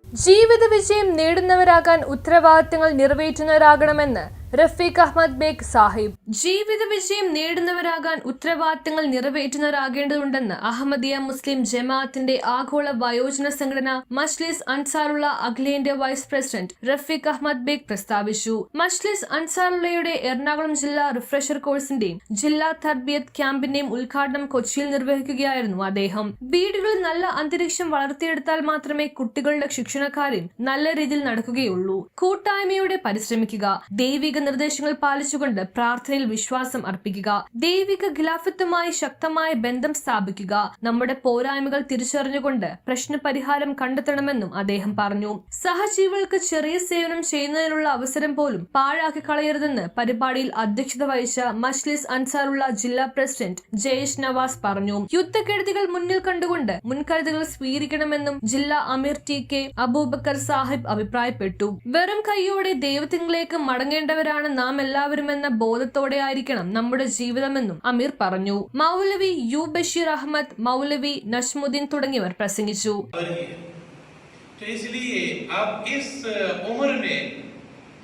ജീവിത വിജയം നേടുന്നവരാകാൻ ഉത്തരവാദിത്തങ്ങൾ നിറവേറ്റുന്നവരാകണമെന്ന് റഫീഖ് അഹമ്മദ് ബേഗ് സാഹിബ്. ജീവിത വിജയം നേടുന്നവരാകാൻ ഉത്തരവാദിത്തങ്ങൾ നിറവേറ്റുന്നവരാകേണ്ടതുണ്ടെന്ന് അഹമ്മദിയ മുസ്ലിം ജമാഅത്തിന്റെ ആഗോള വയോജന സംഘടന മജ്ലിസ് അൻസാറുള്ള അഖിലേന്ത്യാ വൈസ് പ്രസിഡന്റ് റഫീഖ് അഹമ്മദ് ബേഗ് പ്രസ്താവിച്ചു. മജ്ലിസ് അൻസാറുള്ളയുടെ എറണാകുളം ജില്ലാ റിഫ്രഷർ കോഴ്സിന്റെയും ജില്ലാ തർബിയത്ത് ക്യാമ്പിന്റെയും ഉദ്ഘാടനം കൊച്ചിയിൽ നിർവഹിക്കുകയായിരുന്നു അദ്ദേഹം. വീടുകളിൽ നല്ല അന്തരീക്ഷം വളർത്തിയെടുത്താൽ മാത്രമേ കുട്ടികളുടെ ശിക്ഷണകാര്യം നല്ല രീതിയിൽ നടക്കുകയുള്ളൂ. കൂട്ടായ്മയോടെ പരിശ്രമിക്കുക, ദൈവിക നിർദ്ദേശങ്ങൾ പാലിച്ചുകൊണ്ട് പ്രാർത്ഥനയിൽ വിശ്വാസം അർപ്പിക്കുക, ദൈവിക ഖിലാഫത്തുമായി ശക്തമായ ബന്ധം സ്ഥാപിക്കുക, നമ്മുടെ പോരായ്മകൾ തിരിച്ചറിഞ്ഞുകൊണ്ട് പ്രശ്നപരിഹാരം കണ്ടെത്തണമെന്നും അദ്ദേഹം പറഞ്ഞു. സഹജീവികൾക്ക് ചെറിയ സേവനം ചെയ്യുന്നതിനുള്ള അവസരം പോലും പാഴാക്കി കളയരുതെന്ന് പരിപാടിയിൽ അധ്യക്ഷത വഹിച്ച മജ്ലിസ് അൻസാറുള്ള ജില്ലാ പ്രസിഡന്റ് ജയേഷ് നവാസ് പറഞ്ഞു. യുദ്ധക്കെടുതികൾ മുന്നിൽ കണ്ടുകൊണ്ട് മുൻകരുതലുകൾ സ്വീകരിക്കണമെന്നും ജില്ലാ അമീർ ടി കെ അബൂബക്കർ സാഹിബ് അഭിപ്രായപ്പെട്ടു. വെറും കൈയോടെ ദൈവത്തിലേക്ക് മടങ്ങേണ്ടവരാണ് നാം എല്ലാവരുമെന്ന ബോധത്തോടെ ആയിരിക്കണം നമ്മുടെ ജീവിതമെന്നും അമീർ പറഞ്ഞു. മൗലവി യു ബഷീർ അഹമ്മദ്, മൗലവി നജ്മുദ്ദീൻ തുടങ്ങിയവർ പ്രസംഗിച്ചു.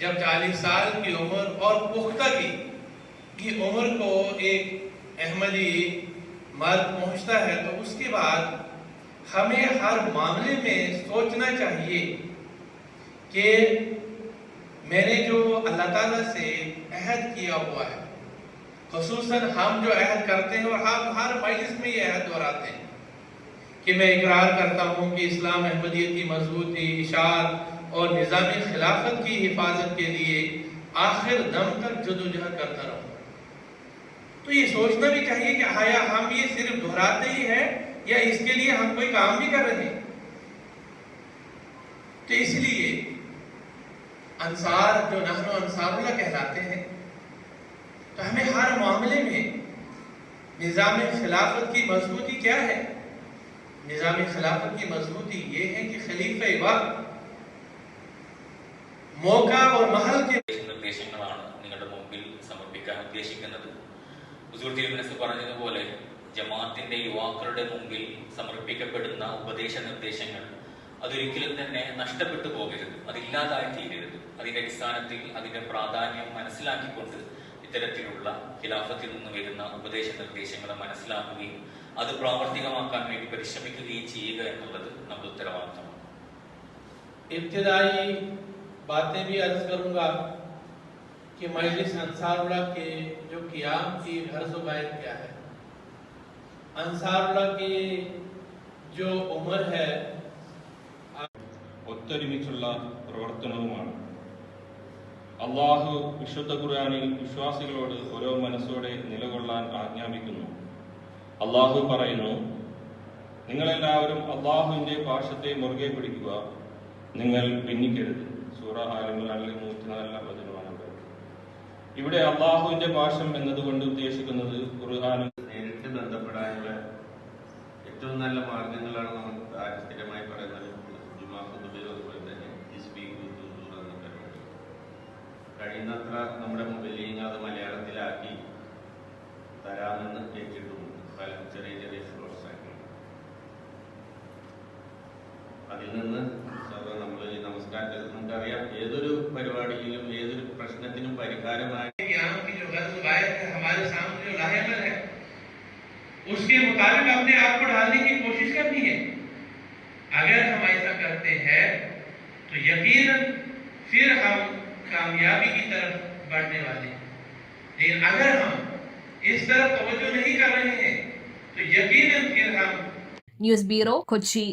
जब 40 साल की उम्र और पुख्तगी की उम्र को एक अहमदी मर्द पहुंचता है तो उसके बाद हमें हर मामले में सोचना चाहिए कि मैंने जो अल्लाह ताला से अहद किया हुआ है, खुसूसन हम जो अहद करते हैं और हम हर मजलिस में ये अहद दोहराते हैं कि मैं इकरार करता हूँ कि इस्लाम अहमदियत की मजबूती, इशाअत और निज़ामी खिलाफत की हिफाजत के लिए आखिर दम तक जदोजहद करता रहूँ। तो ये सोचना भी चाहिए कि आया हम ये सिर्फ दोहराते ही हैं या इसके लिए हम कोई काम भी कर रहे हैं। तो इसलिए अंसार जो नहनो अंसारुल्लाह कहलाते हैं, तो हमें हर मामले में निज़ामी खिलाफत की मजबूती क्या है? निज़ामी खिलाफत की मजबूती ये है कि खलीफा वक्त मौका और महल के നിർദ്ദേശങ്ങളാണ് നിങ്ങളുടെ മുമ്പിൽ സമർപ്പിക്കാൻ ഉദ്ദേശിക്കുന്നത്. ഹുസൂർ തിരുമനസ് പറഞ്ഞതുപോലെ ജമാഅത്തിന്റെ യുവാക്കളുടെ മുമ്പിൽ സമർപ്പിക്കപ്പെടുന്ന ഉപദേശ നിർദ്ദേശങ്ങൾ അതൊരിക്കലും തന്നെ നഷ്ടപ്പെട്ടു പോകരുത്, അതില്ലാതായി തീരരുത്. അതിന്റെ അടിസ്ഥാനത്തിൽ അതിന്റെ പ്രാധാന്യം മനസ്സിലാക്കിക്കൊണ്ട് ഇത്തരത്തിലുള്ള ഖിലാഫത്തിൽ നിന്ന് വരുന്ന ഉപദേശ നിർദ്ദേശങ്ങളെ മനസ്സിലാക്കുകയും അത് പ്രാവർത്തികമാക്കാൻ വേണ്ടി പരിശ്രമിക്കുകയും ചെയ്യുക എന്നുള്ളത് നമ്മുടെ ഉത്തരവാദിത്തമാണ്. इब्तिदाई बातें भी अर्ज करूंगा कि मजलिस अंसारुल्लाह के जो क़ियाम की गर्ज़ बैत क्या है। अंसारुल्लाह की जो उम्र है ഒത്തൊരുമിച്ചുള്ള പ്രവർത്തനവുമാണ്. അള്ളാഹു വിശുദ്ധ ഖുർആനിൽ വിശ്വാസികളോട് ഓരോ മനസ്സോടെ നിലകൊള്ളാൻ ആജ്ഞാപിക്കുന്നു. അള്ളാഹു പറയുന്നു, നിങ്ങളെല്ലാവരും അള്ളാഹുവിന്റെ പാശത്തെ മുറുകെ പിടിക്കുക, നിങ്ങൾ ഭിന്നിക്കരുത്. സൂറ ആൽ ഇംറാനിലെ 104 വചനമാണ്. ഇവിടെ അള്ളാഹുവിന്റെ പാശം എന്നതുകൊണ്ട് ഉദ്ദേശിക്കുന്നത് ഖുർആനും നേരിട്ട് ബന്ധപ്പെടാനുള്ള ഏറ്റവും നല്ല മാർഗങ്ങളാണ് നമ്മൾ സ്ഥിരമായി പറയുന്നത്. അതുപോലെ തന്നെ കഴിയുന്നത്ര നമ്മുടെ മൊബൈലിൽ അത് മലയാളത്തിലാക്കി തരാമെന്ന് ഏറ്റിട്ടുമുണ്ട്. പല ചെറിയ ചെറിയ പ്രോത്സാഹനങ്ങൾ. അതിൽ നിന്ന് നമ്മൾ ഈ നമസ്കാരത്തിൽ നമുക്കറിയാം, ഏതൊരു പരിപാടിയിലും ഏതൊരു പ്രശ്നത്തിനും പരിഹാരമായി उसके मुताबिक अपने आप को ढालने की कोशिश करनी है। अगर हम ऐसा करते हैं तो यकीनन फिर हम कामयाबी की तरफ बढ़ने वाले हैं। लेकिन अगर हम इस तरफ तवज्जो नहीं कर रहे हैं तो यकीनन फिर हम ന്യൂസ് ബ്യൂറോ, കൊച്ചി.